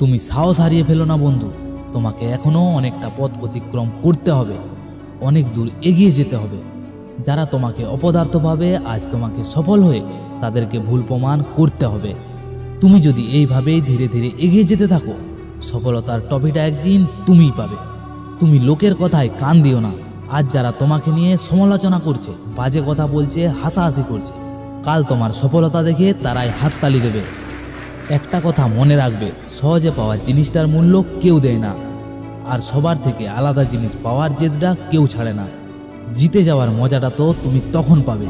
তুমি সাহস হারিয়ে ফেলো না বন্ধু। তোমাকে এখনো অনেকটা পথ অতিক্রম করতে হবে, অনেক দূর এগিয়ে যেতে হবে। যারা তোমাকে অপদার্থ ভাবে আজ তোমাকে সফল হয়ে তাদেরকে ভুল প্রমাণ করতে হবে। তুমি যদি এইভাবেই ধীরে ধীরে এগিয়ে যেতে থাকো, সফলতার টপিটা একদিন তুমিই পাবে। তুমি লোকের কথায় কান দিও না। আজ যারা তোমাকে নিয়ে সমালোচনা করছে, বাজে কথা বলছে, হাসাহাসি করছে, কাল তোমার সফলতা দেখে তারাই হাততালি দেবে। একটা কথা মনে রাখবে, সহজে পাওয়া জিনিসটার মূল্য কেউ দেয় না, আর সবার থেকে আলাদা জিনিস পাওয়ার জেদটা কেউ ছাড়ে না। জিতে যাওয়ার মজাটা তো তুমি তখন পাবে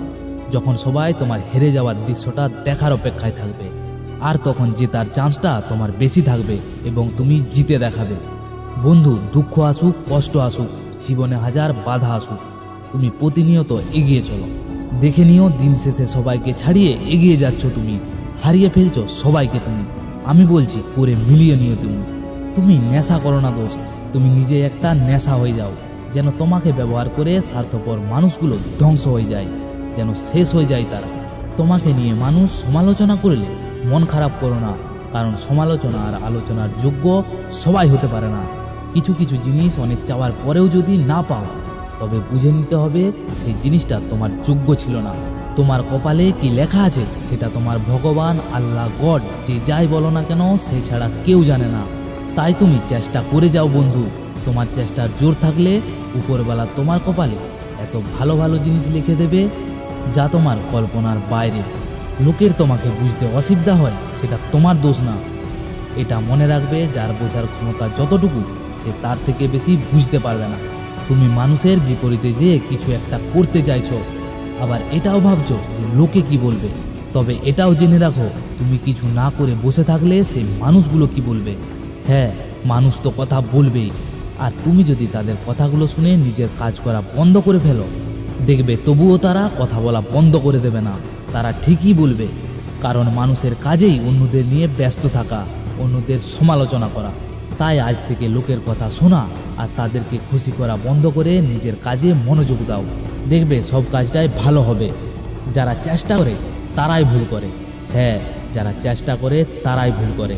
যখন সবাই তোমার হেরে যাওয়ার দৃশ্যটা দেখার অপেক্ষায় থাকবে, আর তখন জেতার চান্সটা তোমার বেশি থাকবে এবং তুমি জিতে দেখাবে। বন্ধু, দুঃখ আসুক, কষ্ট আসুক, জীবনে হাজার বাধা আসুক, তুমি প্রতিনিয়ত এগিয়ে চলো। দেখে নিও দিন শেষে সবাইকে ছাড়িয়ে এগিয়ে যাচ্ছ তুমি, হারিয়ে ফেলছো সবাইকে তুমি। আমি বলছি করে মিলিয়ে নিও তুমি। তুমি নেশা করো না দোস্ত, তুমি নিজে একটা নেশা হয়ে যাও, যেন তোমাকে ব্যবহার করে স্বার্থপর মানুষগুলো ধ্বংস হয়ে যায়, যেন শেষ হয়ে যায় তারা। তোমাকে নিয়ে মানুষ সমালোচনা করলে মন খারাপ করো না, কারণ সমালোচনা আর আলোচনার যোগ্য সবাই হতে পারে না। কিছু কিছু জিনিস অনেক চাওয়ার পরেও যদি না পাও, তবে বুঝে নিতে হবে সেই জিনিসটা তোমার যোগ্য ছিল না। তোমার কপালে কি লেখা আছে সেটা তোমার ভগবান, আল্লাহ, গড যে যাই বলো না কেন সেই ছাড়া কেউ জানে না। তাই তুমি চেষ্টা করে যাও বন্ধু। তোমার চেষ্টার জোর থাকলে উপরবেলা তোমার কপালে এত ভালো ভালো জিনিস লিখে দেবে যা তোমার কল্পনার বাইরে। লোকের তোমাকে বুঝতে অসুবিধা হয় সেটা তোমার দোষ না। এটা মনে রাখবে, যার বোঝার ক্ষমতা যতটুকু সে তার থেকে বেশি বুঝতে পারবে না। তুমি মানুষের বিপরীতে যে কিছু একটা করতে চাইছো, আবার এটাও ভাবছো যে লোকে কি বলবে, তবে এটাও জেনে রাখো তুমি কিছু না করে বসে থাকলে সেই মানুষগুলো কি বলবে। হ্যাঁ, মানুষ তো কথা বলবেই, আর তুমি যদি তাদের কথাগুলো শুনে নিজের কাজ করা বন্ধ করে ফেলো, দেখবে তবুও তারা কথা বলা বন্ধ করে দেবে না। তারা ঠিকই বলবে, কারণ মানুষের কাজেই অন্যদের নিয়ে ব্যস্ত থাকা, অন্যদের সমালোচনা করা। তাই আজ থেকে লোকের কথা শোনা আর তাদেরকে খুশি করা বন্ধ করে নিজের কাজে মনোযোগ দাও। দেখবে সব কাজটাই ভালো হবে। যারা চেষ্টা করে তারাই ভুল করে। হ্যাঁ, যারা চেষ্টা করে তারাই ভুল করে।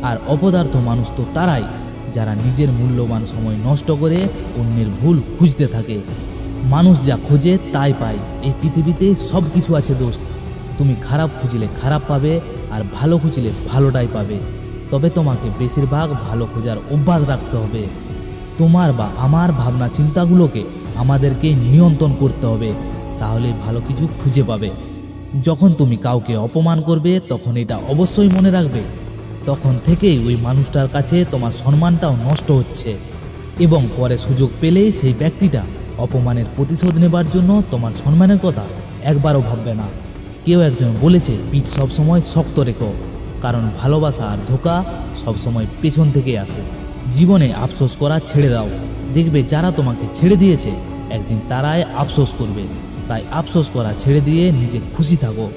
আর অপদার্থ মানুষ তো তারাই যারা নিজের মূল্যবান সময় নষ্ট করে অন্যের ভুল খুঁজতে থাকে। মানুষ যা খোঁজে তাই পায়। এই পৃথিবীতে সব কিছু আছে দোস্ত। তুমি খারাপ খুঁজলে খারাপ পাবে, আর ভালো খুঁজলে ভালোটাই পাবে। তবে তোমাকে বেশিরভাগ ভালো খোঁজার অভ্যাস রাখতে হবে। তোমার বা আমার ভাবনা চিন্তাগুলোকে আমাদেরকে নিয়ন্ত্রণ করতে হবে, তাহলে ভালো কিছু খুঁজে পাবে। যখন তুমি কাউকে অপমান করবে তখন এটা অবশ্যই মনে রাখবে, তখন থেকেই ওই মানুষটার কাছে তোমার সম্মানটাও নষ্ট হচ্ছে, এবং পরে সুযোগ পেলেই সেই ব্যক্তিটা অপমানের প্রতিশোধ নেবার জন্য তোমার সম্মানের কথা একবারও ভাববে না। কেউ একজন বলেছে, পিঠ সবসময় শক্ত রেখো, কারণ ভালোবাসা আর ধোঁকা সবসময় পেছন থেকে আসে। জীবনে আফসোস করা ছেড়ে দাও। দেখবে যারা তোমাকে ছেড়ে দিয়েছে একদিন তারাই আফসোস করবে। তাই আফসোস করা ছেড়ে দিয়ে নিজে খুশি থাকো।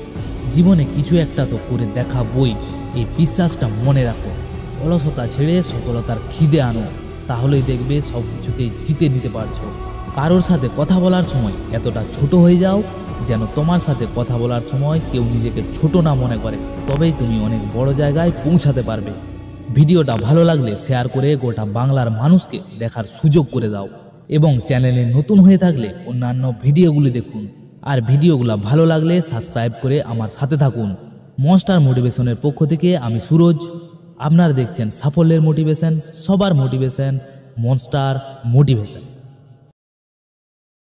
জীবনে কিছু একটা তো করে দেখাবই, এই বিশ্বাসটা মনে রাখো। অলসতা ছেড়ে সফলতার খিদে আনো, তাহলেই দেখবে সব কিছুতেই জিতে নিতে পারছো। কারোর সাথে কথা বলার সময় এতটা ছোট হয়ে যাও যেন তোমার সাথে কথা বলার সময় কেউ নিজেকে ছোট না মনে করে, তবেই তুমি অনেক বড় জায়গায় পৌঁছাতে পারবে। ভিডিওটা ভালো লাগলে শেয়ার করে গোটা বাংলার মানুষকে দেখার সুযোগ করে দাও, এবং চ্যানেলে নতুন হয়ে থাকলে অন্যান্য ভিডিওগুলি দেখুন। আর ভিডিওগুলো ভালো লাগলে সাবস্ক্রাইব করে আমার সাথে থাকুন। মনস্টার মোটিভেশনের পক্ষ থেকে আমি সুরজ। আপনারা দেখছেন সাফল্যের মোটিভেশন, সবার মোটিভেশন, মনস্টার মোটিভেশন।